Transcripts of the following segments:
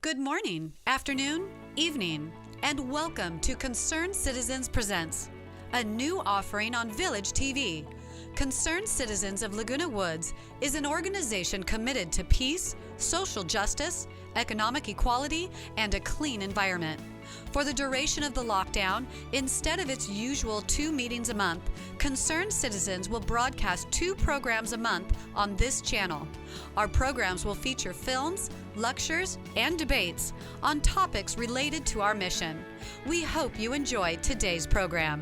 Good morning, afternoon, evening, and welcome to Concerned Citizens Presents, a new offering on Village TV. Concerned Citizens of Laguna Woods is an organization committed to peace, social justice, economic equality, and a clean environment. For the duration of the lockdown, instead of its usual 2 meetings a month, Concerned Citizens will broadcast 2 programs a month on this channel. Our programs will feature films, lectures, and debates on topics related to our mission. We hope you enjoy today's program.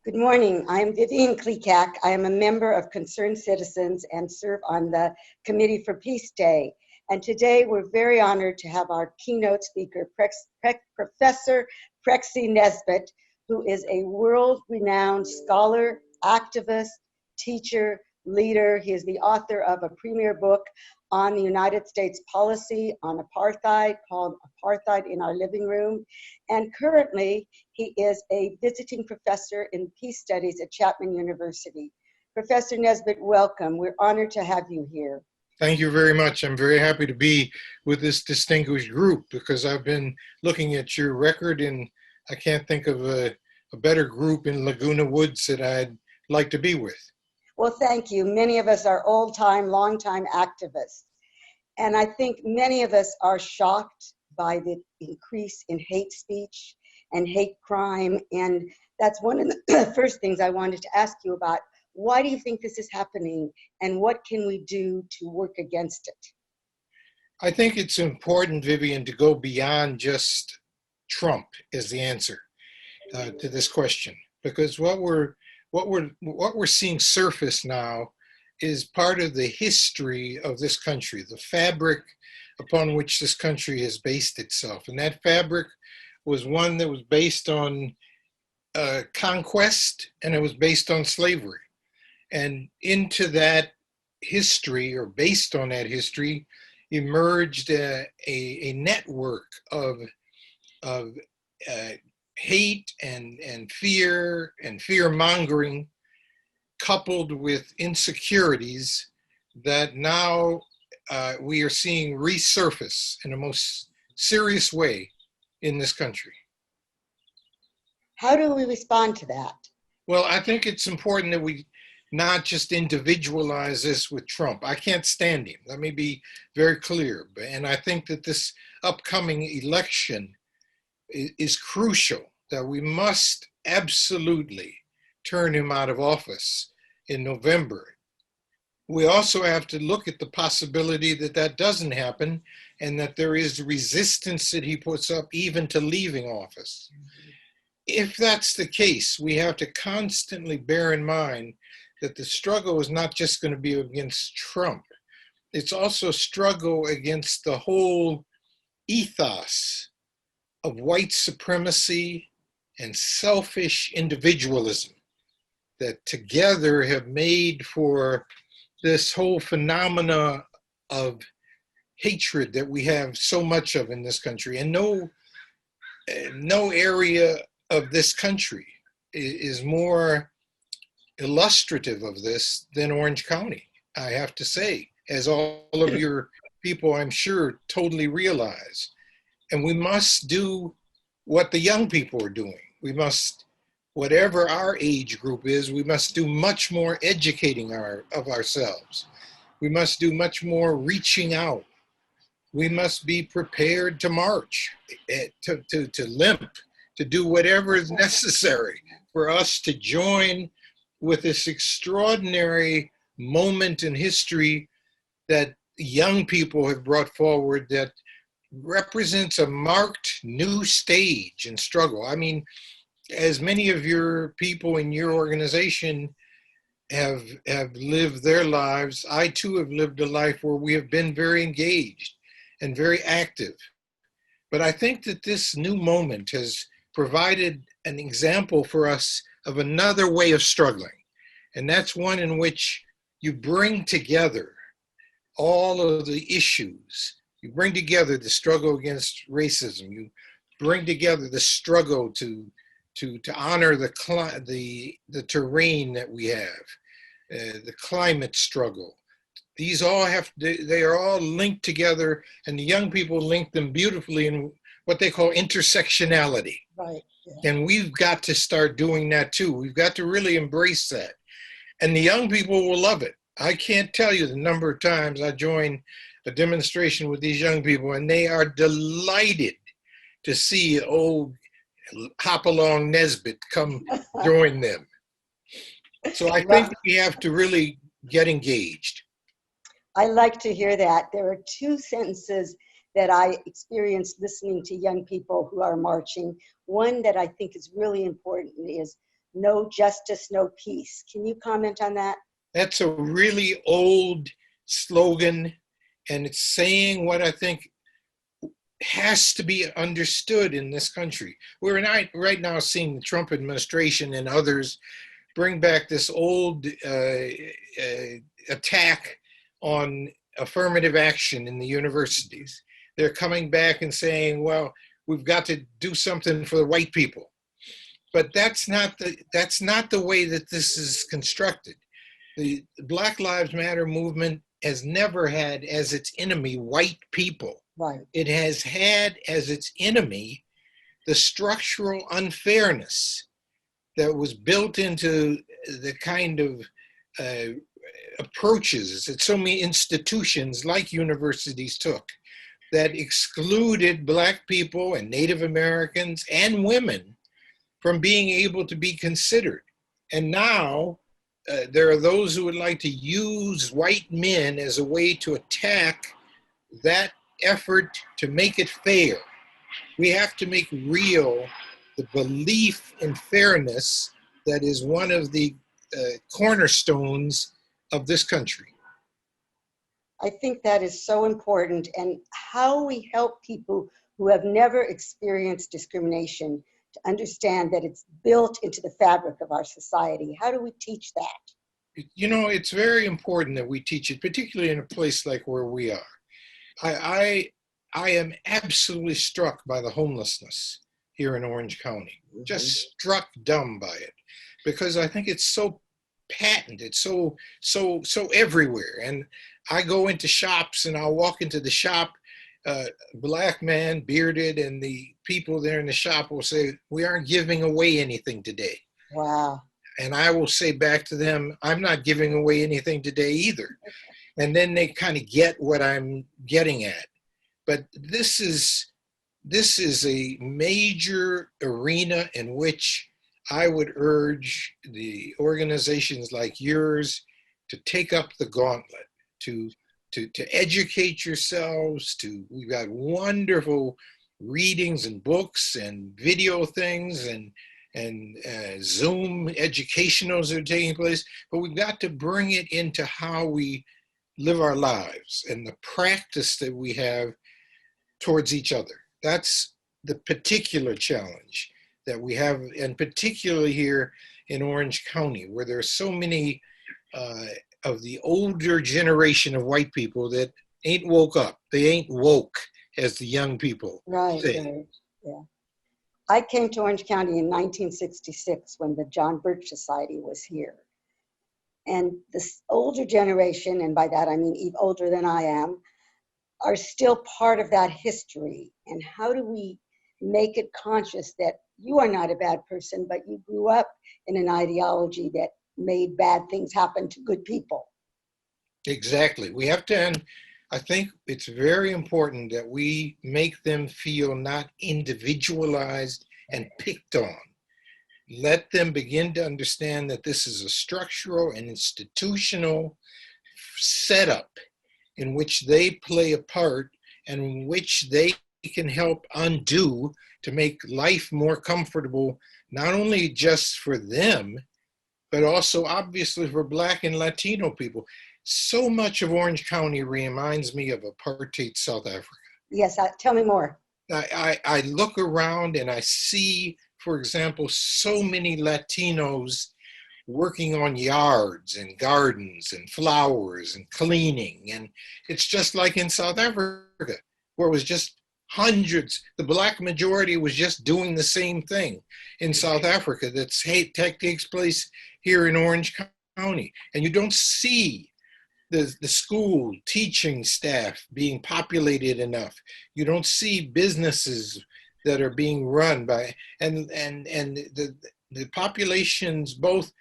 Good morning. I am Vivian Klekak. I am a member of Concerned Citizens and serve on the Committee for Peace Day. And today we're very honored to have our keynote speaker, Professor Prexy Nesbitt, who is a world-renowned scholar, activist, teacher, leader. He is the author of a premier book on the United States policy on apartheid called Apartheid in Our Living Room. And currently, he is a visiting professor in peace studies at Chapman University. Professor Nesbitt, welcome. We're honored to have you here. Thank you very much. I'm very happy to be with this distinguished group because I've been looking at your record and I can't think of a better group in Laguna Woods that I'd like to be with. Well, thank you. Many of us are old-time, long-time activists. And I think many of us are shocked by the increase in hate speech and hate crime. And that's one of the first things I wanted to ask you about. Why do you think this is happening, and what can we do to work against it? I think it's important, Vivian, to go beyond just Trump as the answer to this question, because what we're seeing surface now is part of the history of this country, the fabric upon which this country has based itself. And that fabric was one that was based on conquest, and it was based on slavery. And into that history, or based on that history, emerged a network of hate and fear-mongering, coupled with insecurities that now we are seeing resurface in a most serious way in this country. How do we respond to that? Well, I think it's important that we not just individualize this with Trump. I can't stand him. Let me be very clear. And I think that this upcoming election is crucial, that we must absolutely turn him out of office in November. We also have to look at the possibility that that doesn't happen and that there is resistance that he puts up even to leaving office. If that's the case, we have to constantly bear in mind that the struggle is not just going to be against Trump. It's also a struggle against the whole ethos of white supremacy and selfish individualism that together have made for this whole phenomena of hatred that we have so much of in this country. And no area of this country is more illustrative of this than Orange County, I have to say, as all of your people, I'm sure, totally realize. And we must do what the young people are doing. We must, whatever our age group is, we must do much more educating of ourselves. We must do much more reaching out. We must be prepared to march, to limp, to do whatever is necessary for us to join with this extraordinary moment in history that young people have brought forward that represents a marked new stage in struggle. I mean, as many of your people in your organization have lived their lives, I too have lived a life where we have been very engaged and very active. But I think that this new moment has provided an example for us of another way of struggling. And that's one in which you bring together all of the issues. You bring together the struggle against racism. You bring together the struggle to honor the terrain that we have, the climate struggle, These all they are all linked together, and the young people link them beautifully in what they call intersectionality. Right. Yeah. And we've got to start doing that too. We've got to really embrace that. And the young people will love it. I can't tell you the number of times I join a demonstration with these young people, and they are delighted to see old Hopalong Nesbitt come join them. So I think we have to really get engaged. I like to hear that. There are two sentences that I experienced listening to young people who are marching. One that I think is really important is no justice, no peace. Can you comment on that? That's a really old slogan, and it's saying what I think has to be understood in this country. We're right now seeing the Trump administration and others bring back this old attack on affirmative action in the universities. They're coming back and saying, well, we've got to do something for the white people. But that's not the way that this is constructed. The Black Lives Matter movement has never had as its enemy white people. Right. It has had as its enemy the structural unfairness that was built into the kind of approaches that so many institutions like universities took that excluded Black people and Native Americans and women from being able to be considered. And now there are those who would like to use white men as a way to attack that effort to make it fair. We have to make real the belief in fairness that is one of the cornerstones of this country. I think that is so important, and how we help people who have never experienced discrimination to understand that it's built into the fabric of our society. How do we teach that? You know, it's very important that we teach it, particularly in a place like where we are. I am absolutely struck by the homelessness here in Orange County, just struck dumb by it, because I think it's so patent, it's so everywhere. And I go into shops and I'll walk into the shop, Black man, bearded, and the people there in the shop will say, we aren't giving away anything today. Wow. And I will say back to them, I'm not giving away anything today either. And then they kind of get what I'm getting at. But this is a major arena in which I would urge the organizations like yours to take up the gauntlet, to educate yourselves. We've got wonderful readings and books and video things and Zoom educationals that are taking place, but we've got to bring it into how we live our lives and the practice that we have towards each other. That's the particular challenge that we have, and particularly here in Orange County, where there are so many of the older generation of white people that ain't woke up. They ain't woke, as the young people say. Right, yeah. I came to Orange County in 1966 when the John Birch Society was here. And this older generation, and by that I mean even older than I am, are still part of that history. And how do we make it conscious that you are not a bad person, but you grew up in an ideology that made bad things happen to good people? Exactly. We have to, and I think it's very important that we make them feel not individualized and picked on. Let them begin to understand that this is a structural and institutional setup in which they play a part and in which they can help undo to make life more comfortable, not only just for them, but also obviously for Black and Latino people. So much of Orange County reminds me of apartheid South Africa. Yes, tell me more. I look around and I see, for example, so many Latinos working on yards and gardens and flowers and cleaning. And it's just like in South Africa, where it was just hundreds. The Black majority was just doing the same thing in South Africa that takes place here in Orange County. And you don't see the school teaching staff being populated enough. You don't see businesses that are being run by, and the populations, both,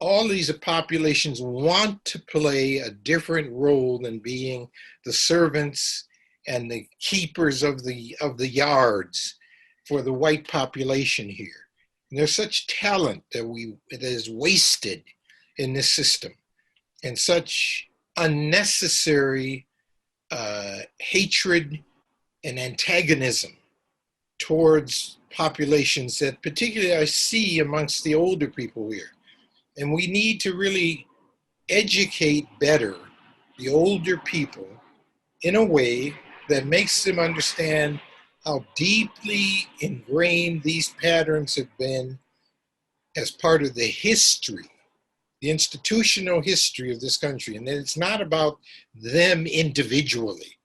all these populations want to play a different role than being the servants and the keepers of the yards for the white population here. And there's such talent that is wasted in this system, and such unnecessary hatred and antagonism towards populations that particularly I see amongst the older people here. And we need to really educate better the older people in a way that makes them understand how deeply ingrained these patterns have been as part of the history, the institutional history of this country. And that it's not about them individually.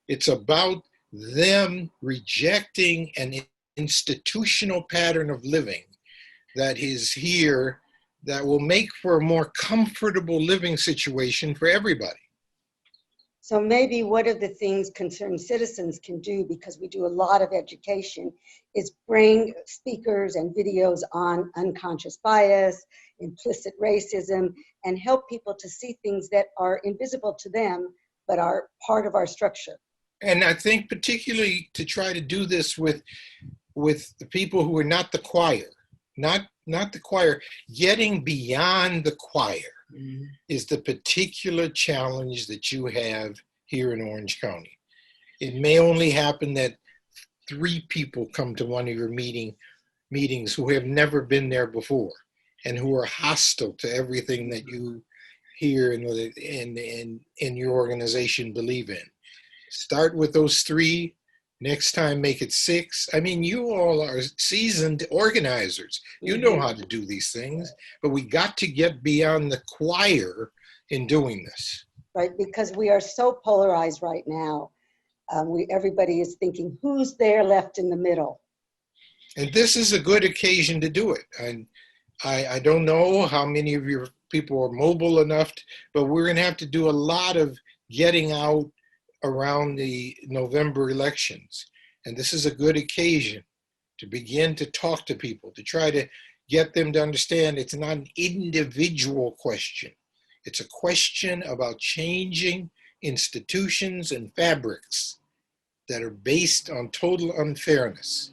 It's about them rejecting an institutional pattern of living that is here that will make for a more comfortable living situation for everybody. So maybe one of the things concerned citizens can do, because we do a lot of education, is bring speakers and videos on unconscious bias, implicit racism, and help people to see things that are invisible to them, but are part of our structure. And I think particularly to try to do this with the people who are not the choir, not the choir, getting beyond the choir is the particular challenge that you have here in Orange County. It may only happen that 3 people come to one of your meetings who have never been there before and who are hostile to everything that you here in your organization believe in. Start with those 3. Next time, make it 6. I mean, you all are seasoned organizers. You know how to do these things, but we got to get beyond the choir in doing this. Right, because we are so polarized right now. Everybody is thinking, who's there left in the middle? And this is a good occasion to do it. And I don't know how many of your people are mobile enough, but we're going to have to do a lot of getting out around the November elections. And this is a good occasion to begin to talk to people, to try to get them to understand it's not an individual question. It's a question about changing institutions and fabrics that are based on total unfairness.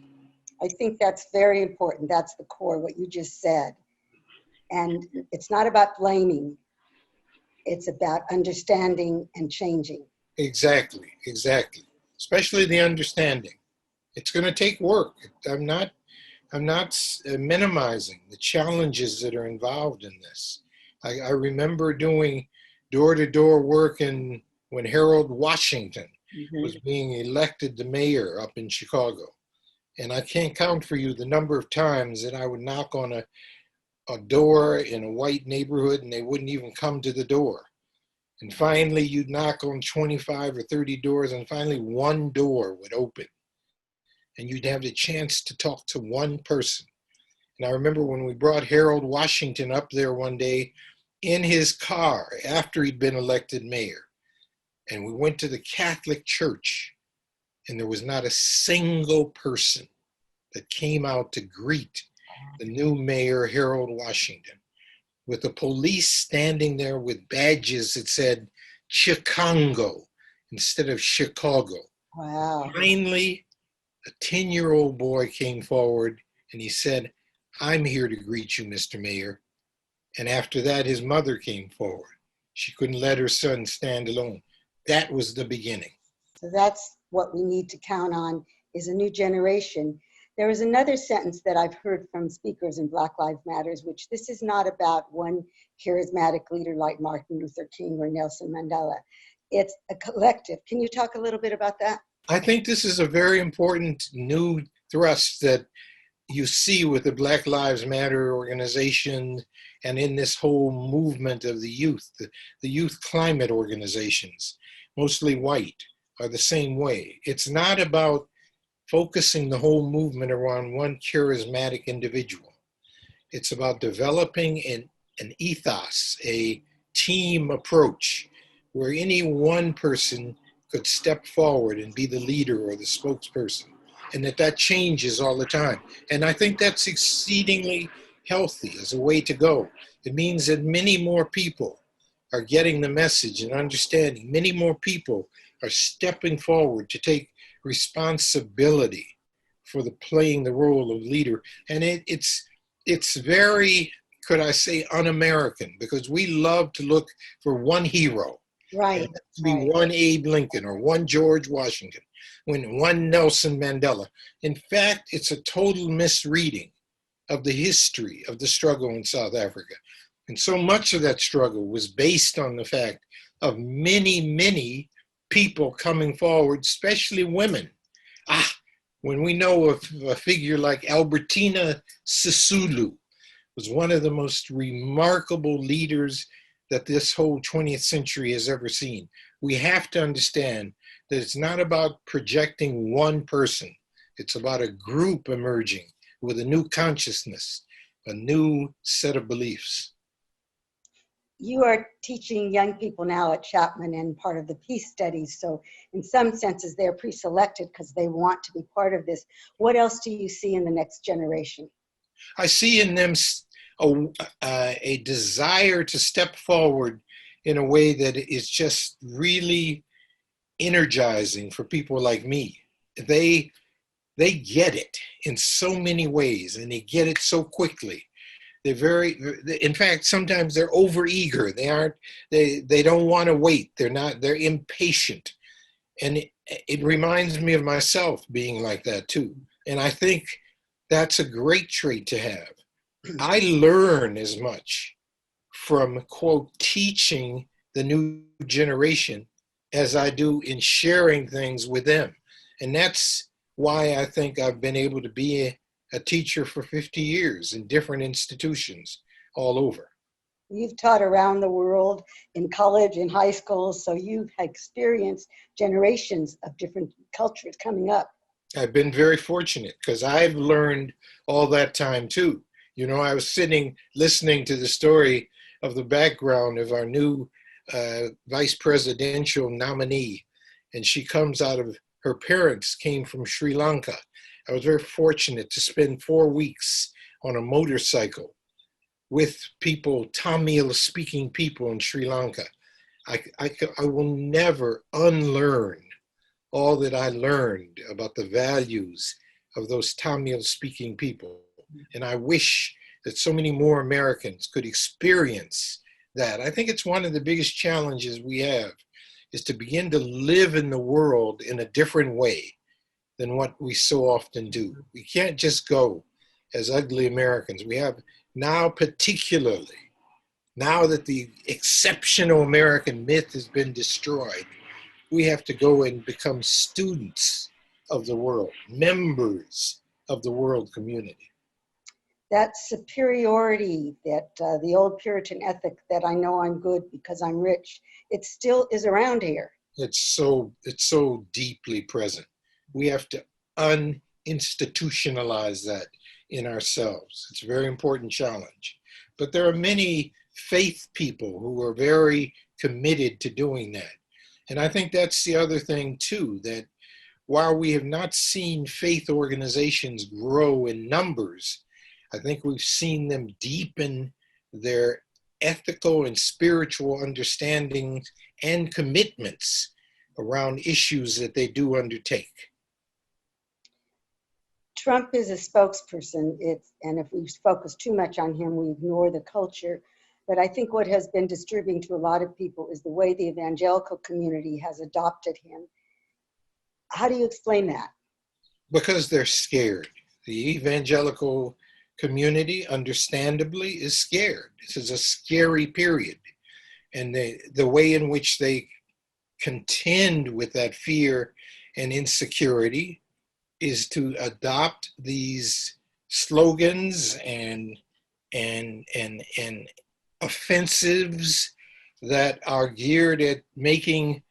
I think that's very important. That's the core, what you just said. And it's not about blaming. It's about understanding and changing. Exactly. Especially the understanding. It's going to take work. I'm not minimizing the challenges that are involved in this. I remember doing door-to-door work when Harold Washington was being elected the mayor up in Chicago. And I can't count for you the number of times that I would knock on a door in a white neighborhood and they wouldn't even come to the door. And finally, you'd knock on 25 or 30 doors, and finally one door would open. And you'd have the chance to talk to one person. And I remember when we brought Harold Washington up there one day in his car after he'd been elected mayor. And we went to the Catholic Church, and there was not a single person that came out to greet the new mayor, Harold Washington, with the police standing there with badges that said Chicago instead of Chicago. Wow. Finally, a 10-year-old boy came forward and he said, "I'm here to greet you, Mr. Mayor." And after that, his mother came forward. She couldn't let her son stand alone. That was the beginning. So that's what we need to count on, is a new generation. There is another sentence that I've heard from speakers in Black Lives Matters, which this is not about one charismatic leader like Martin Luther King or Nelson Mandela. It's a collective. Can you talk a little bit about that? I think this is a very important new thrust that you see with the Black Lives Matter organization and in this whole movement of the youth climate organizations, mostly white, are the same way. It's not about focusing the whole movement around one charismatic individual. It's about developing an ethos, a team approach, where any one person could step forward and be the leader or the spokesperson, and that changes all the time. And I think that's exceedingly healthy as a way to go. It means that many more people are getting the message and understanding. Many more people are stepping forward to take responsibility for playing the role of leader. And it's very, could I say, un-American, because we love to look for one hero. Right. It has to be one Abe Lincoln or one George Washington, one Nelson Mandela. In fact, it's a total misreading of the history of the struggle in South Africa. And so much of that struggle was based on the fact of many, many people coming forward, especially women. When we know of a figure like Albertina Sisulu, was one of the most remarkable leaders that this whole 20th century has ever seen. We have to understand that it's not about projecting one person. It's about a group emerging with a new consciousness, a new set of beliefs. You are teaching young people now at Chapman and part of the peace studies. So in some senses, they're pre-selected because they want to be part of this. What else do you see in the next generation? I see in them a desire to step forward in a way that is just really energizing for people like me. They get it in so many ways, and they get it so quickly. In fact, sometimes they're overeager. They don't want to wait. They're impatient. And it reminds me of myself being like that too. And I think that's a great trait to have. I learn as much from, quote, teaching the new generation as I do in sharing things with them. And that's why I think I've been able to be a teacher for 50 years in different institutions all over. You've taught around the world in college, in high school, so you've experienced generations of different cultures coming up. I've been very fortunate because I've learned all that time too. You know, I was listening to the story of the background of our new vice presidential nominee, and she comes out of, her parents came from Sri Lanka. I was very fortunate to spend 4 weeks on a motorcycle with people, Tamil-speaking people in Sri Lanka. I will never unlearn all that I learned about the values of those Tamil-speaking people. And I wish that so many more Americans could experience that. I think it's one of the biggest challenges we have, is to begin to live in the world in a different way than what we so often do. We can't just go as ugly Americans. We have now, particularly, now that the exceptional American myth has been destroyed, we have to go and become students of the world, members of the world community. That superiority, that the old Puritan ethic that I know I'm good because I'm rich, it still is around here. It's so deeply present. We have to uninstitutionalize that in ourselves. It's a very important challenge. But there are many faith people who are very committed to doing that. And I think that's the other thing too, that while we have not seen faith organizations grow in numbers, I think we've seen them deepen their ethical and spiritual understandings and commitments around issues that they do undertake. Trump is a spokesperson, and if we focus too much on him, we ignore the culture. But I think what has been disturbing to a lot of people is the way the evangelical community has adopted him. How do you explain that? Because they're scared. The evangelical community, understandably, is scared. This is a scary period. And the way in which they contend with that fear and insecurity is to adopt these slogans and offensives that are geared at making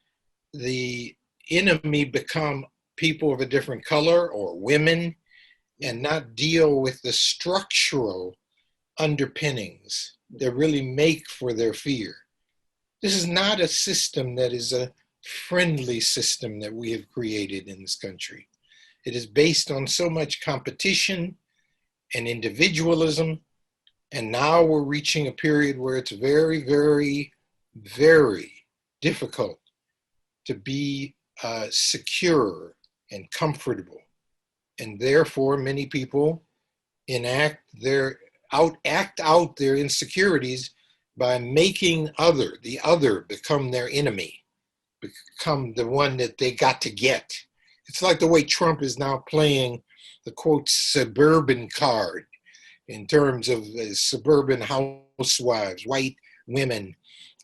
the enemy become people of a different color or women, and not deal with the structural underpinnings that really make for their fear. This is not a system that is a friendly system that we have created in this country. It is based on so much competition and individualism. And now we're reaching a period where it's very, very, very difficult to be secure and comfortable. And therefore, many people act out their insecurities by making the other become their enemy, become the one that they got to get. It's like the way Trump is now playing the quote suburban card in terms of suburban housewives, white women,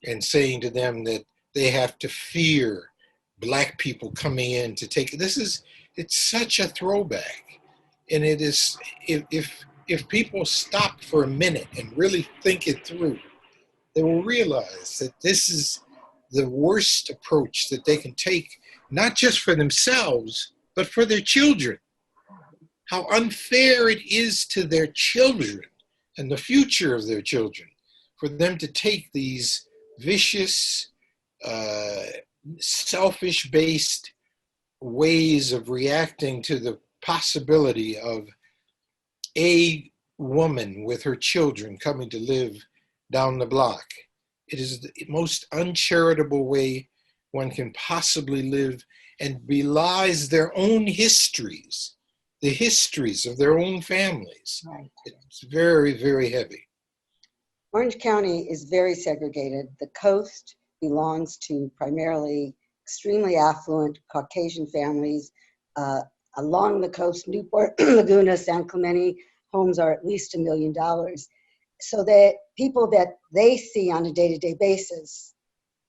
and saying to them that they have to fear Black people coming in to take it. It's such a throwback. And it is, if people stop for a minute and really think it through, they will realize that this is the worst approach that they can take, not just for themselves, but for their children. How unfair it is to their children and the future of their children for them to take these vicious, selfish-based ways of reacting to the possibility of a woman with her children coming to live down the block. It is the most uncharitable way one can possibly live, and belies their own histories, the histories of their own families. Right. It's very, very heavy. Orange County is very segregated. The coast belongs to primarily extremely affluent Caucasian families. Along the coast, Newport, Laguna, San Clemente, homes are at least $1 million. So that people that they see on a day-to-day basis,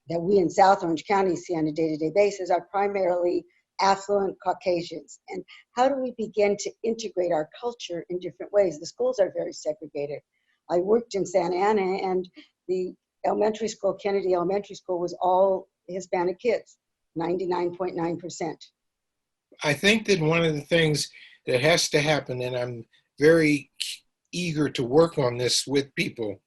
that we in South Orange County see on a day-to-day basis, are primarily affluent Caucasians. And how do we begin to integrate our culture in different ways? The schools are very segregated. I worked in Santa Ana, and the elementary school, Kennedy Elementary School, was all Hispanic kids, 99.9%. I think that one of the things that has to happen, and I'm very eager to work on this with people,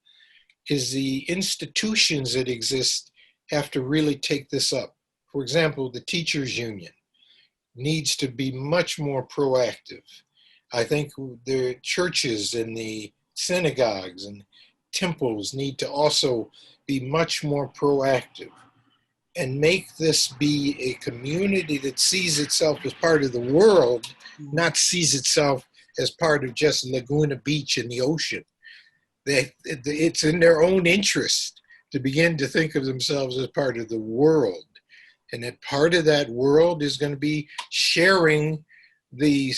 is the institutions that exist have to really take this up. For example, the teachers union needs to be much more proactive. I think the churches and the synagogues and temples need to also be much more proactive and make this be a community that sees itself as part of the world, not sees itself as part of just Laguna Beach and the ocean. It's in their own interest to begin to think of themselves as part of the world. And that part of that world is going to be sharing the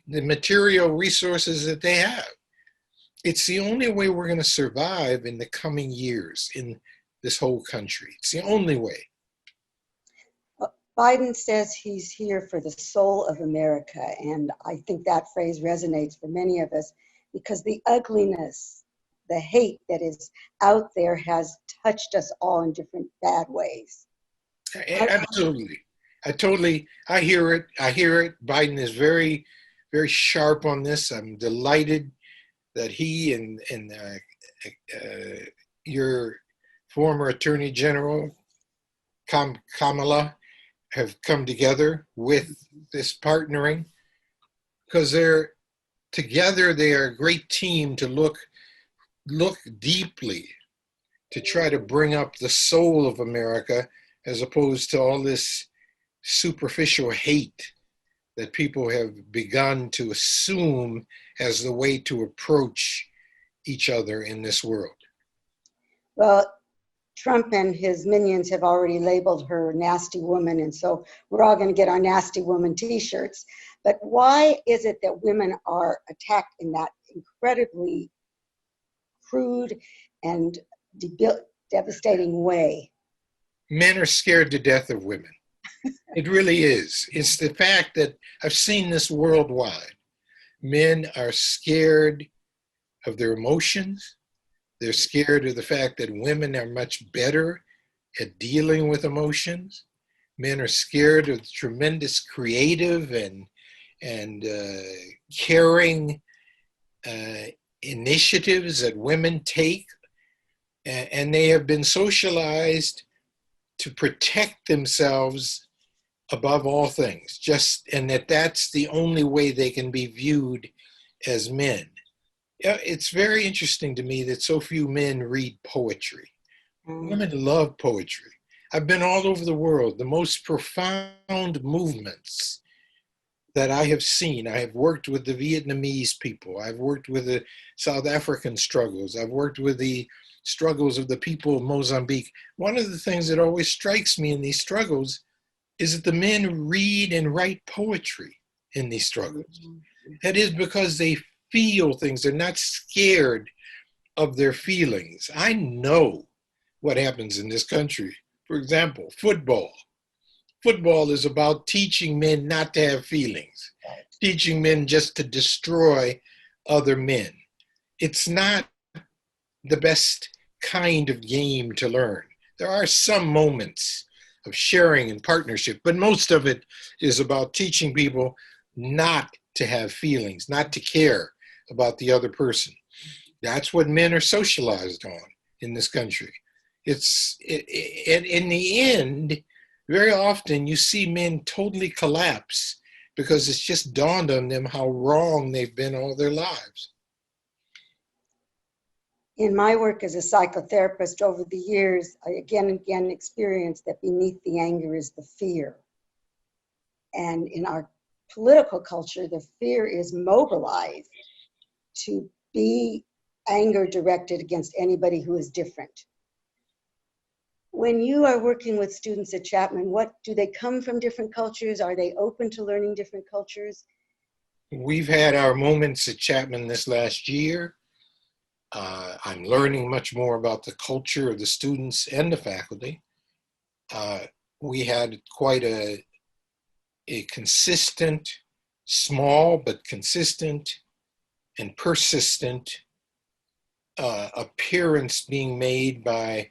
material resources that they have. It's the only way we're going to survive in the coming years in this whole country. It's the only way. Biden says he's here for the soul of America, and I think that phrase resonates for many of us because the ugliness, the hate that is out there has touched us all in different bad ways. Absolutely. I hear it. Biden is very, very sharp on this. I'm delighted that he and your former Attorney General, Kamala, have come together with this partnering, because together they are a great team to look deeply to try to bring up the soul of America, as opposed to all this superficial hate that people have begun to assume as the way to approach each other in this world. Well, Trump and his minions have already labeled her nasty woman, and so we're all going to get our nasty woman t-shirts. But why is it that women are attacked in that incredibly crude and devastating way? Men are scared to death of women. It really is. It's the fact that I've seen this worldwide. Men are scared of their emotions. They're scared of the fact that women are much better at dealing with emotions. Men are scared of the tremendous creative and caring initiatives that women take and they have been socialized to protect themselves above all things, and that's the only way they can be viewed as men. Yeah, it's very interesting to me that so few men read poetry. Women love poetry. I've been all over the world. The most profound movements that I have seen, I have worked with the Vietnamese people. I've worked with the South African struggles. I've worked with the struggles of the people of Mozambique. One of the things that always strikes me in these struggles is that the men read and write poetry in these struggles. That is because they feel things. They're not scared of their feelings. I know what happens in this country. For example, football. Football is about teaching men not to have feelings, teaching men just to destroy other men. It's not the best kind of game to learn. There are some moments of sharing and partnership, but most of it is about teaching people not to have feelings, not to care about the other person. That's what men are socialized on in this country. And in the end, very often you see men totally collapse because it's just dawned on them how wrong they've been all their lives. In my work as a psychotherapist over the years, I again and again experienced that beneath the anger is the fear. And in our political culture, the fear is mobilized to be anger directed against anybody who is different. When you are working with students at Chapman, what do they come from different cultures? Are they open to learning different cultures? We've had our moments at Chapman this last year. I'm learning much more about the culture of the students and the faculty. We had quite a consistent, small but consistent and persistent appearance being made by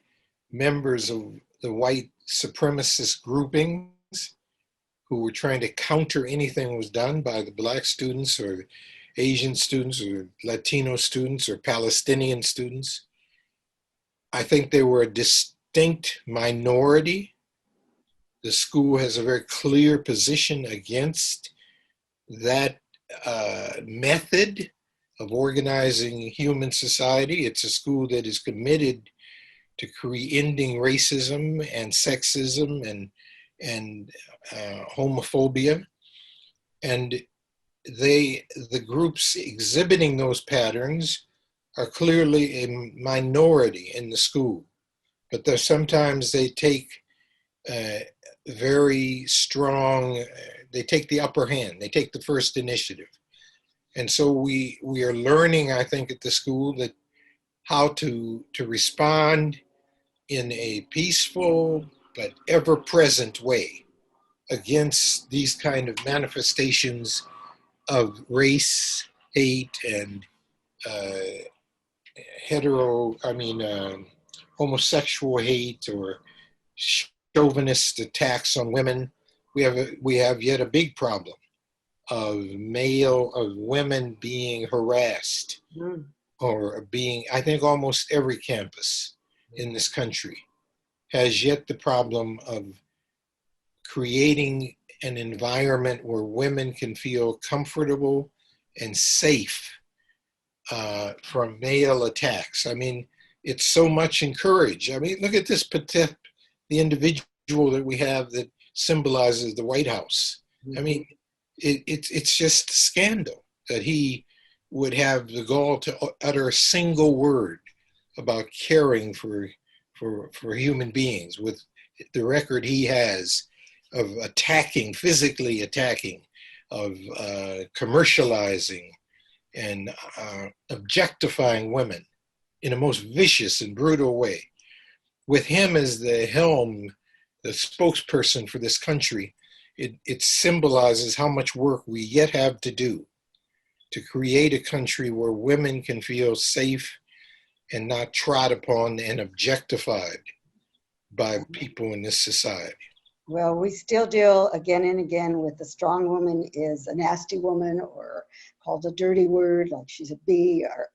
members of the white supremacist groupings who were trying to counter anything that was done by the Black students or Asian students or Latino students or Palestinian students. I think they were a distinct minority. The school has a very clear position against that method of organizing human society. It's a school that is committed to ending racism and sexism and homophobia. And the groups exhibiting those patterns are clearly a minority in the school, but sometimes they take very strong, they take the upper hand, they take the first initiative. And so we are learning, I think, at the school that how to respond in a peaceful but ever-present way against these kind of manifestations of race, hate, and homosexual hate or chauvinist attacks on women. We have yet a big problem of women being harassed or being, I think almost every campus in this country has yet the problem of creating an environment where women can feel comfortable and safe from male attacks. I mean, it's so much encouraged. I mean, look at this the individual that we have that symbolizes the White House. I mean, it's just a scandal that he would have the gall to utter a single word about caring for human beings with the record he has of physically attacking, of commercializing and objectifying women in a most vicious and brutal way. With him as the helm, the spokesperson for this country, it symbolizes how much work we yet have to do to create a country where women can feel safe and not trod upon and objectified by people in this society. Well, we still deal again and again with the strong woman is a nasty woman or called a dirty word, like she's a bee, or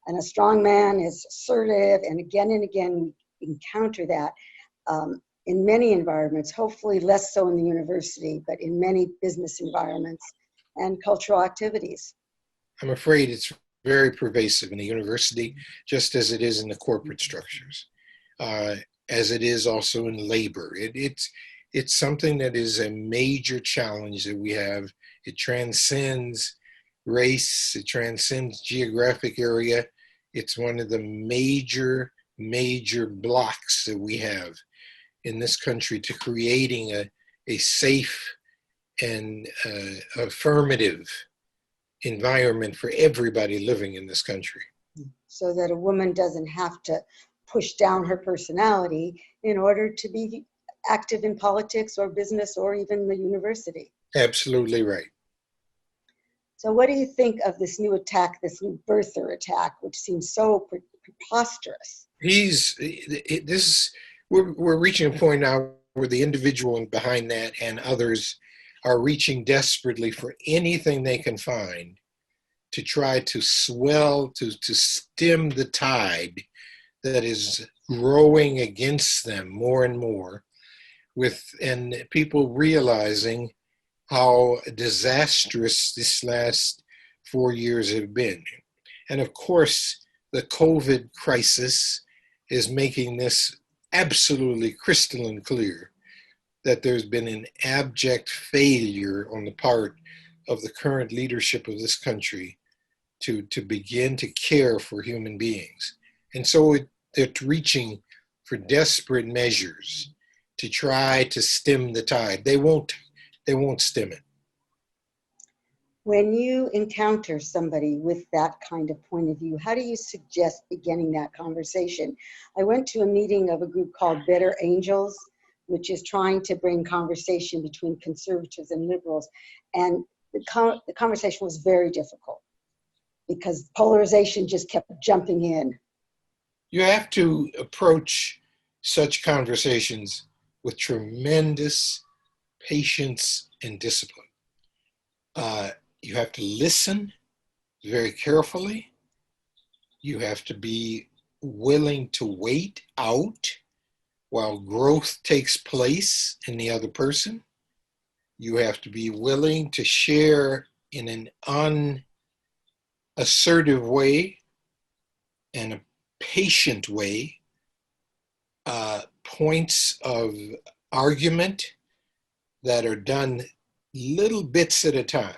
And a strong man is assertive, and again we encounter that in many environments, hopefully less so in the university, but in many business environments and cultural activities. I'm afraid it's very pervasive in the university, just as it is in the corporate structures, as it is also in labor. It's something that is a major challenge that we have. It transcends race, it transcends geographic area. It's one of the major blocks that we have in this country to creating a safe and affirmative environment for everybody living in this country. So that a woman doesn't have to push down her personality in order to be active in politics or business or even the university. Absolutely right. So what do you think of this new attack, this new birther attack, which seems so preposterous? We're reaching a point now where the individual behind that and others are reaching desperately for anything they can find to try to swell, to stem the tide that is growing against them more and more, and people realizing how disastrous this last 4 years have been. And of course, the COVID crisis is making this absolutely crystalline clear that there's been an abject failure on the part of the current leadership of this country to begin to care for human beings. And so they're reaching for desperate measures to try to stem the tide. They won't stem it. When you encounter somebody with that kind of point of view, how do you suggest beginning that conversation? I went to a meeting of a group called Better Angels, which is trying to bring conversation between conservatives and liberals. And the conversation was very difficult because polarization just kept jumping in. You have to approach such conversations with tremendous patience and discipline. You have to listen very carefully. You have to be willing to wait out while growth takes place in the other person. You have to be willing to share in an unassertive way and a patient way points of argument that are done little bits at a time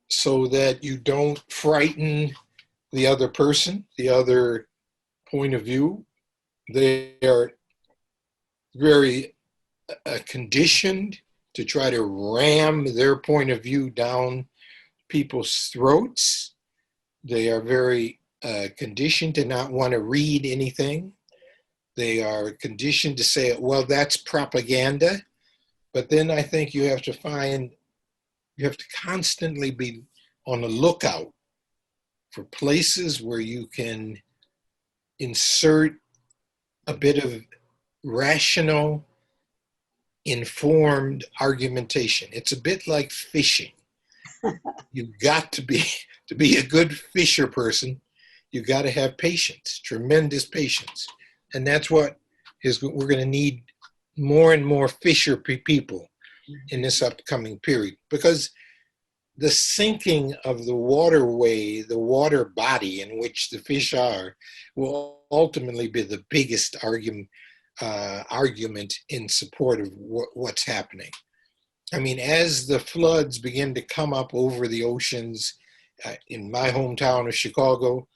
so that you don't frighten the other person, the other point of view. They are very conditioned to try to ram their point of view down people's throats. They are very conditioned to not want to read anything. They are conditioned to say, well, that's propaganda. But then I think you have to constantly be on the lookout for places where you can insert a bit of rational, informed argumentation. It's a bit like fishing. You've got to be a good fisher person. You've got to have patience, tremendous patience. And that's what we're going to need more and more fisher people in this upcoming period, because the sinking of the waterway, the water body in which the fish are, will ultimately be the biggest argument in support of what's happening. I mean, as the floods begin to come up over the oceans, in my hometown of Chicago,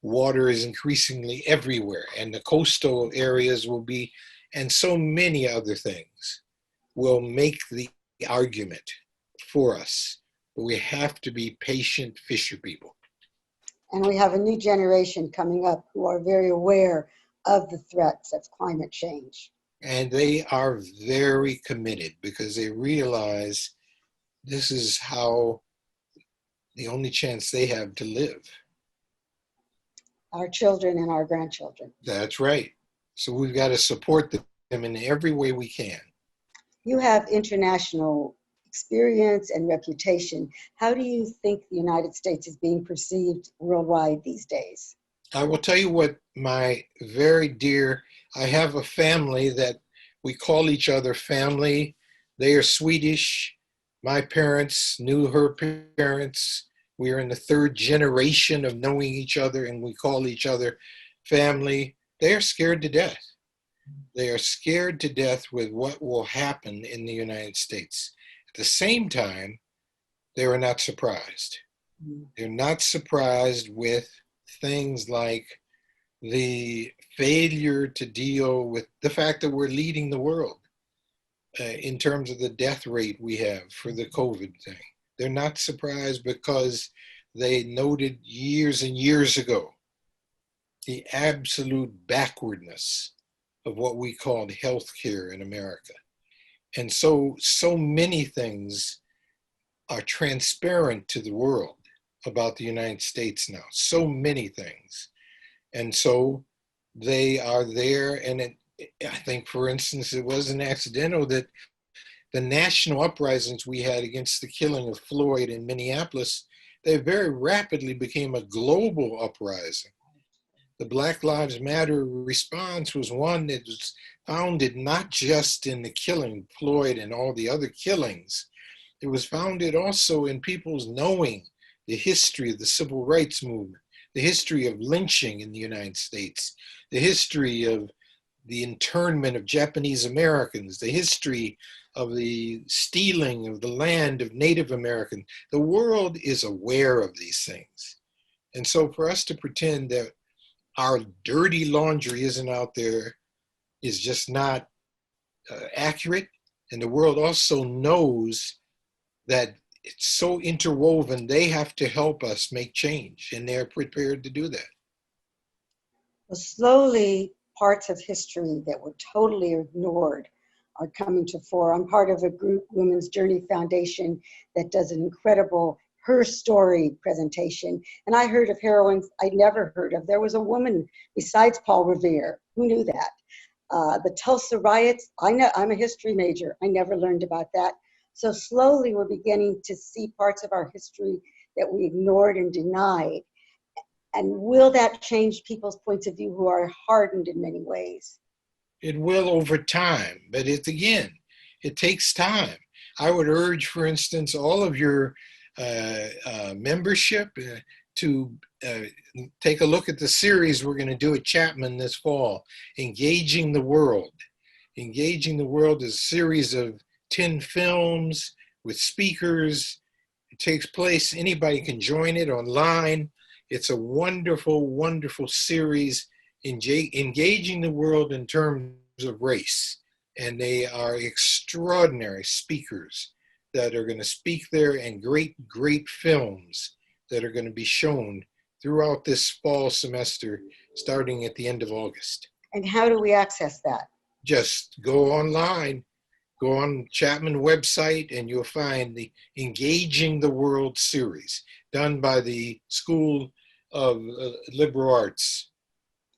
water is increasingly everywhere, and the coastal areas will be, and so many other things will make the argument for us. But we have to be patient fisher people. And we have a new generation coming up who are very aware of the threats of climate change. And they are very committed because they realize this is how the only chance they have to live. Our children and our grandchildren. That's right. So we've got to support them in every way we can. You have international experience and reputation. How do you think the United States is being perceived worldwide these days? I will tell you what, my very dear, I have a family that we call each other family. They are Swedish. My parents knew her parents. We are in the third generation of knowing each other, and we call each other family. They are scared to death. They are scared to death with what will happen in the United States. At the same time, they are not surprised. They're not surprised with things like the failure to deal with the fact that we're leading the world in terms of the death rate we have for the COVID thing. They're not surprised because they noted years and years ago the absolute backwardness of what we called healthcare in America. And so many things are transparent to the world about the United States now, so many things. And so they are there. And I think, for instance, it wasn't accidental that the national uprisings we had against the killing of Floyd in Minneapolis, they very rapidly became a global uprising. The Black Lives Matter response was one that was founded not just in the killing of Floyd and all the other killings. It was founded also in people's knowing the history of the civil rights movement, the history of lynching in the United States, the history of the internment of Japanese Americans, the history of the stealing of the land of Native Americans. The world is aware of these things. And so for us to pretend that our dirty laundry isn't out there is just not accurate. And the world also knows that it's so interwoven, they have to help us make change, and they're prepared to do that. Well, slowly, parts of history that were totally ignored are coming to fore. I'm part of a group, Women's Journey Foundation, that does an incredible Her Story presentation. And I heard of heroines I'd never heard of. There was a woman besides Paul Revere. Who knew that? The Tulsa riots, I'm a history major. I never learned about that. So slowly we're beginning to see parts of our history that we ignored and denied. And will that change people's points of view who are hardened in many ways? It will over time, but it takes time. I would urge, for instance, all of your membership to take a look at the series we're going to do at Chapman this fall, Engaging the World. Engaging the World is a series of 10 films with speakers. It takes place, anybody can join it online. It's a wonderful, wonderful series engaging the world in terms of race. And they are extraordinary speakers that are going to speak there, and great, great films that are going to be shown throughout this fall semester, starting at the end of August. And how do we access that? Just go online, go on Chapman website, and you'll find the Engaging the World series done by the School of Liberal Arts.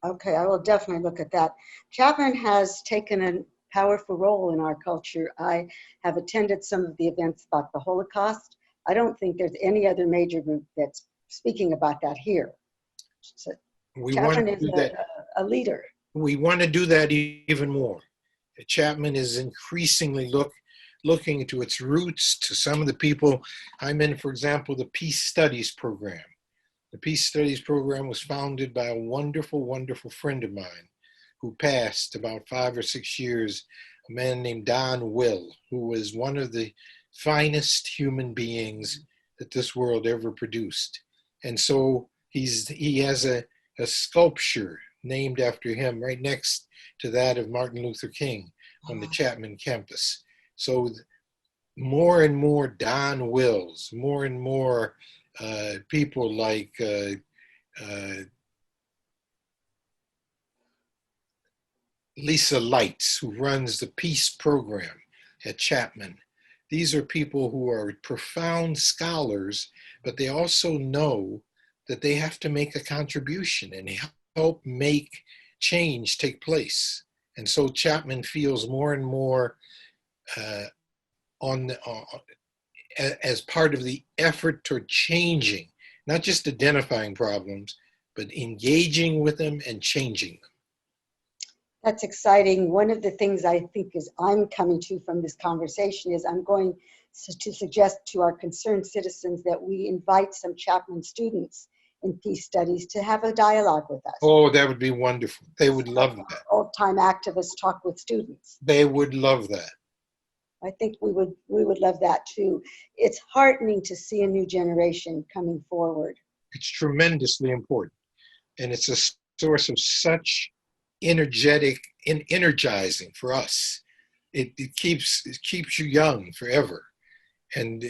Okay, I will definitely look at that. Chapman has taken a powerful role in our culture. I have attended some of the events about the Holocaust. I don't think there's any other major group that's speaking about that here. So Chapman is a leader. We want to do that even more. Chapman is increasingly looking to its roots, to some of the people. I'm in, for example, the Peace Studies program. The Peace Studies program was founded by a wonderful, wonderful friend of mine who passed about 5 or 6 years, a man named Don Will, who was one of the finest human beings that this world ever produced. And so he has a sculpture named after him right next to that of Martin Luther King on the Chapman campus. So more and more Don Wills, more and more people like Lisa Lights, who runs the Peace program at Chapman. These are people who are profound scholars, but they also know that they have to make a contribution and help make change take place. And so Chapman feels more and more as part of the effort toward changing, not just identifying problems, but engaging with them and changing them. That's exciting. One of the things I think is I'm coming to from this conversation is I'm going to suggest to our concerned citizens that we invite some Chapman students in peace studies to have a dialogue with us. Oh, that would be wonderful. They would love that. Old-time activists talk with students. They would love that. I think we would love that too. It's heartening to see a new generation coming forward. It's tremendously important. And it's a source of such energizing for us. It keeps you young forever. And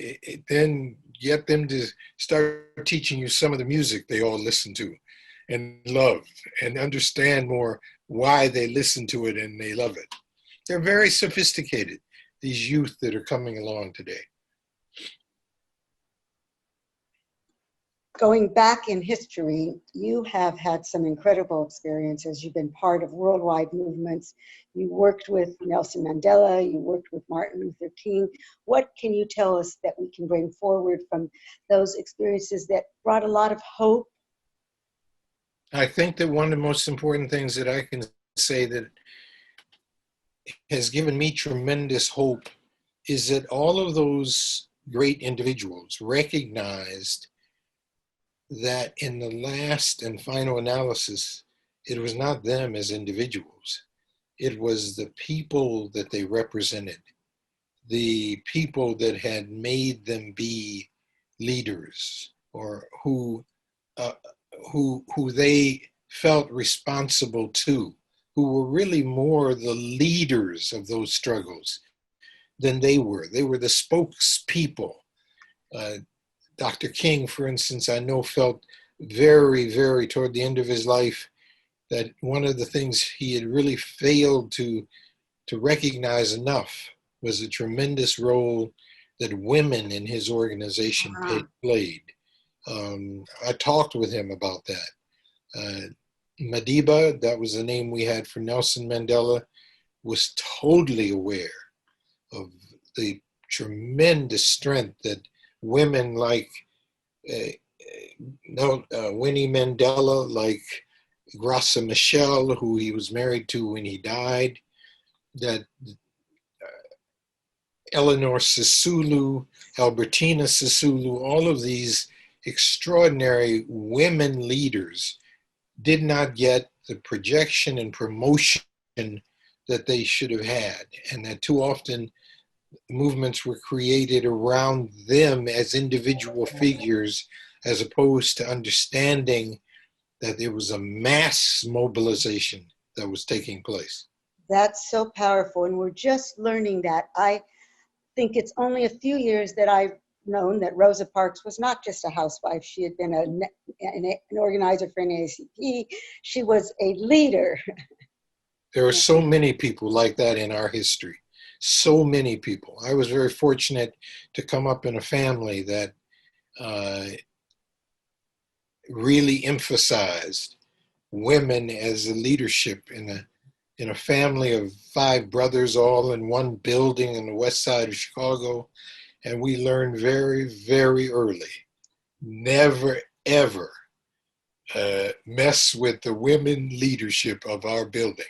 then get them to start teaching you some of the music they all listen to and love, and understand more why they listen to it and they love it. They're very sophisticated, these youth that are coming along today. Going back in history, you have had some incredible experiences. You've been part of worldwide movements. You worked with Nelson Mandela, you worked with Martin Luther King. What can you tell us that we can bring forward from those experiences that brought a lot of hope? I think that one of the most important things that I can say that has given me tremendous hope is that all of those great individuals recognized that in the last and final analysis, it was not them as individuals. It was the people that they represented, the people that had made them be leaders, or who they felt responsible to, who were really more the leaders of those struggles than they were. They were the spokespeople. Dr. King, for instance, I know felt very, very toward the end of his life that one of the things he had really failed to recognize enough was the tremendous role that women in his organization played. I talked with him about that. Madiba, that was the name we had for Nelson Mandela, was totally aware of the tremendous strength that women like Winnie Mandela, like Graça Machel, who he was married to when he died, that Eleanor Sisulu, Albertina Sisulu, all of these extraordinary women leaders did not get the projection and promotion that they should have had, and that too often movements were created around them as individual figures, as opposed to understanding that there was a mass mobilization that was taking place. That's so powerful, and we're just learning that. I think it's only a few years that I've known that Rosa Parks was not just a housewife. She had been an organizer for NAACP. She was a leader. There are so many people like that in our history. So many people. I was very fortunate to come up in a family that really emphasized women as a leadership in a family of 5 brothers, all in one building in the west side of Chicago. And we learned very, very early, never, ever mess with the women leadership of our building.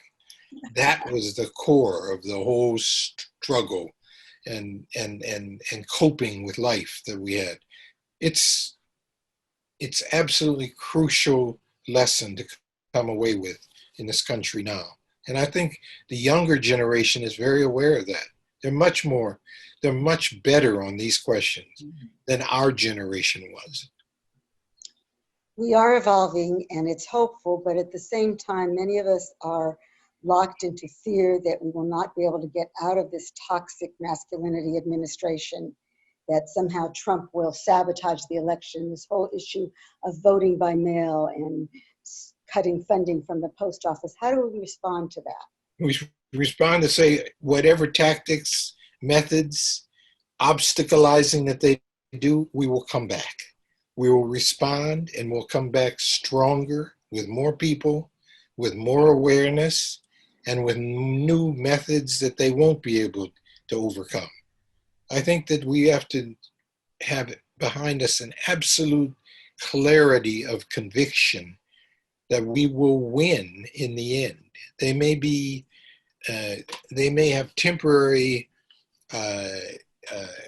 That was the core of the whole struggle and coping with life that we had. It's absolutely crucial lesson to come away with in this country now. And I think the younger generation is very aware of that. They're much better on these questions than our generation was. We are evolving, and it's hopeful, but at the same time, many of us are locked into fear that we will not be able to get out of this toxic masculinity administration, that somehow Trump will sabotage the election, this whole issue of voting by mail and cutting funding from the post office. How do we respond to that? We respond to say whatever tactics, methods, obstacleizing that they do, we will come back. We will respond, and we'll come back stronger, with more people, with more awareness, and with new methods that they won't be able to overcome. I think that we have to have behind us an absolute clarity of conviction that we will win in the end. They may be, they may have temporary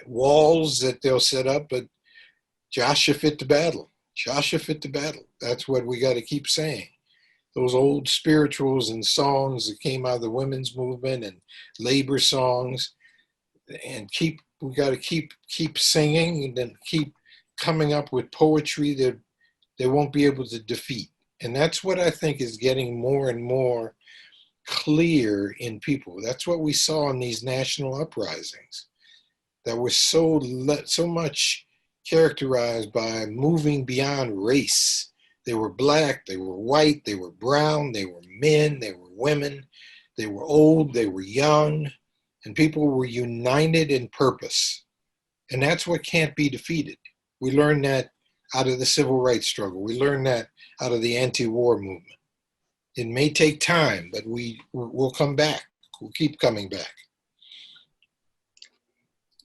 walls that they'll set up, but Joshua fit the battle. Joshua fit the battle. That's what we got to keep saying. Those old spirituals and songs that came out of the women's movement and labor songs, and we got to keep singing and then keep coming up with poetry that they won't be able to defeat. And that's what I think is getting more and more clear in people. That's what we saw in these national uprisings that were so much characterized by moving beyond race. They were black, they were white, they were brown, they were men, they were women, they were old, they were young, and people were united in purpose. And that's what can't be defeated. We learned that out of the civil rights struggle. We learned that out of the anti-war movement. It may take time, but we'll come back. We'll keep coming back.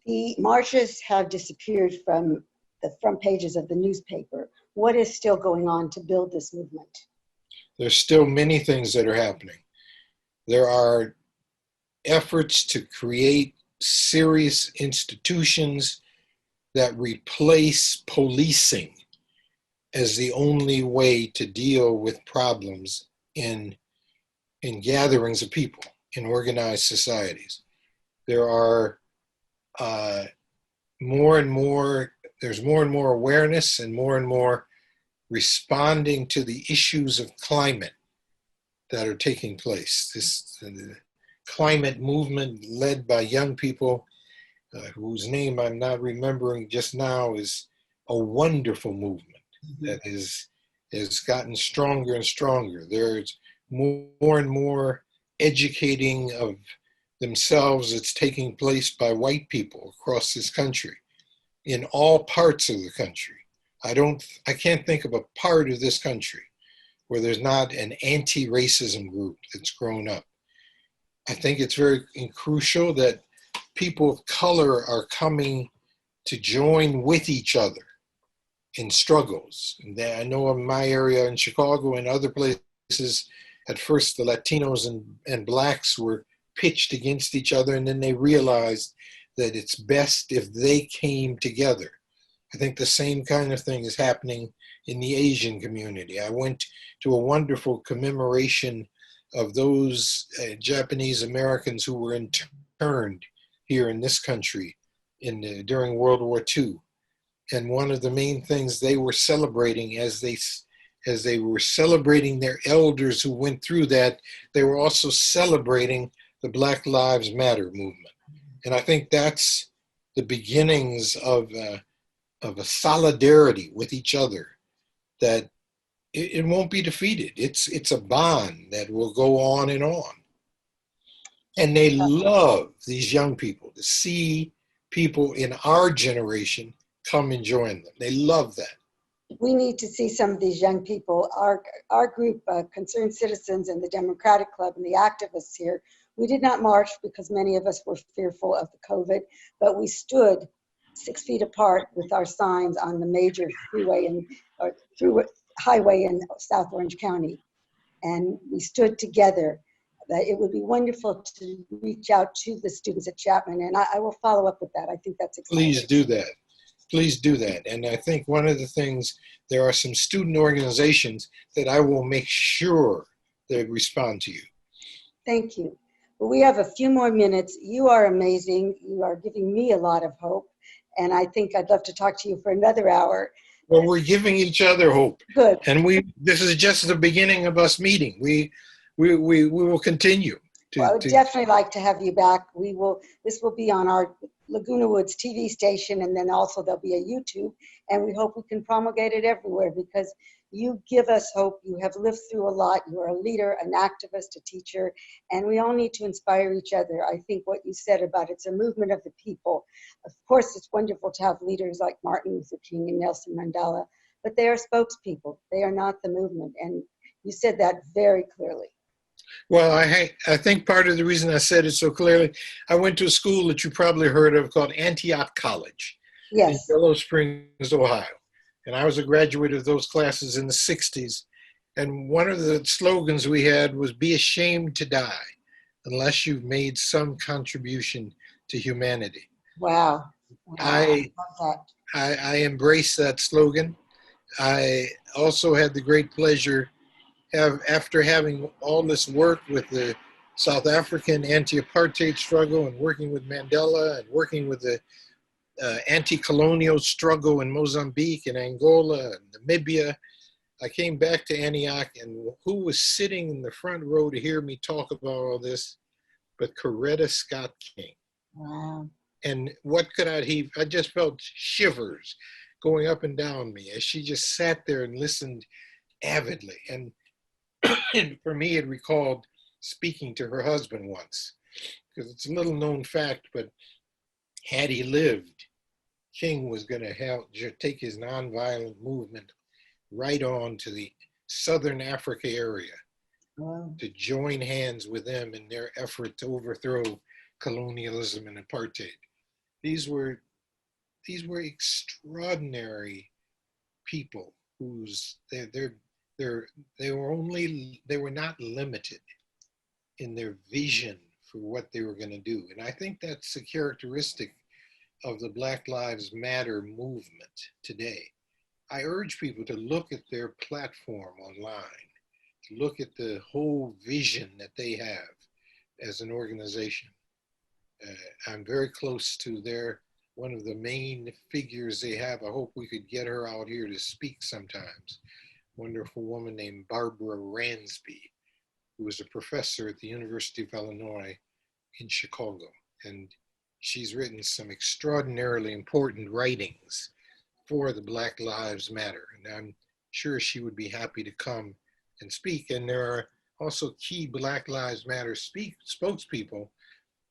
The marches have disappeared from the front pages of the newspaper. What is still going on to build this movement? There's still many things that are happening. There are efforts to create serious institutions that replace policing as the only way to deal with problems in gatherings of people, in organized societies. There are there's more and more awareness and more responding to the issues of climate that are taking place. The climate movement led by young people, whose name I'm not remembering just now, is a wonderful movement that has gotten stronger and stronger. There's more and more educating of themselves that's taking place by white people across this country, in all parts of the country. I can't think of a part of this country where there's not an anti-racism group that's grown up. I think it's very crucial that people of color are coming to join with each other in struggles. And I know in my area in Chicago and other places, at first the Latinos and Blacks were pitched against each other, and then they realized that it's best if they came together. I think the same kind of thing is happening in the Asian community. I went to a wonderful commemoration of those Japanese Americans who were interned here in this country during World War II. And one of the main things they were celebrating as they were celebrating their elders who went through that, they were also celebrating the Black Lives Matter movement. And I think that's the beginnings of a solidarity with each other, that it won't be defeated. It's a bond that will go on and on. And they love, these young people, to see people in our generation come and join them. They love that. We need to see some of these young people. Our group, Concerned Citizens and the Democratic Club and the activists here, we did not march because many of us were fearful of the COVID, but we stood 6 feet apart with our signs on the major highway in South Orange County. And we stood together. That it would be wonderful to reach out to the students at Chapman, and I will follow up with that. I think that's exciting. Please do that. Please do that. And I think one of the things, there are some student organizations that I will make sure they respond to you. Thank you. Well, we have a few more minutes. You are amazing. You are giving me a lot of hope. And I think I'd love to talk to you for another hour. Well, we're giving each other hope. Good. And this is just the beginning of us meeting. We will continue. I would definitely like to have you back. This will be on our Laguna Woods TV station, and then also there'll be a YouTube, and we hope we can promulgate it everywhere, because you give us hope. You have lived through a lot. You are a leader, an activist, a teacher, and we all need to inspire each other. I think what you said about it's a movement of the people. Of course, it's wonderful to have leaders like Martin Luther King and Nelson Mandela, but they are spokespeople. They are not the movement, and you said that very clearly. Well, I think part of the reason I said it so clearly, I went to a school that you probably heard of called Antioch College. in Yes. Yellow Springs, Ohio. And I was a graduate of those classes in the 60s. And one of the slogans we had was, "Be ashamed to die unless you've made some contribution to humanity." Wow. Wow. I, Love that. I embrace that slogan. I also had the great pleasure after having all this work with the South African anti-apartheid struggle and working with Mandela and working with the anti-colonial struggle in Mozambique and Angola and Namibia, I came back to Antioch, and who was sitting in the front row to hear me talk about all this but Coretta Scott King. Wow. And what could I just felt shivers going up and down me as she just sat there and listened avidly. And for me, it recalled speaking to her husband once, because it's a little known fact, but had he lived, King was going to take his nonviolent movement right on to the Southern Africa area. Wow. To join hands with them in their effort to overthrow colonialism and apartheid. These were extraordinary people whose they were not limited in their vision for what they were going to do. And I think that's a characteristic of the Black Lives Matter movement today. I urge people to look at their platform online, to look at the whole vision that they have as an organization. I'm very close to one of the main figures they have. I hope we could get her out here to speak sometimes. Wonderful woman named Barbara Ransby, who was a professor at the University of Illinois in Chicago. And she's written some extraordinarily important writings for the Black Lives Matter. And I'm sure she would be happy to come and speak. And there are also key Black Lives Matter spokespeople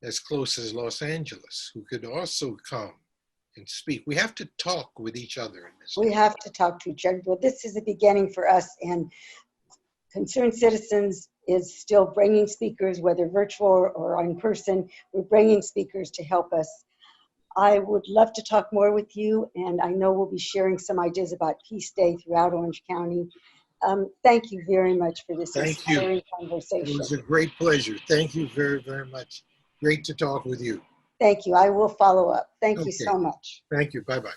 as close as Los Angeles who could also come and speak. We have to talk with each other in this. We have to talk to each other. Well, this is a beginning for us, and Concerned Citizens is still bringing speakers, whether virtual or in person. We're bringing speakers to help us. I would love to talk more with you, and I know we'll be sharing some ideas about Peace Day throughout Orange County. Thank you very much for this inspiring conversation. It was a great pleasure. Thank you very, very much. Great to talk with you. Thank you. I will follow up. Thank you so much. Thank you. Bye-bye.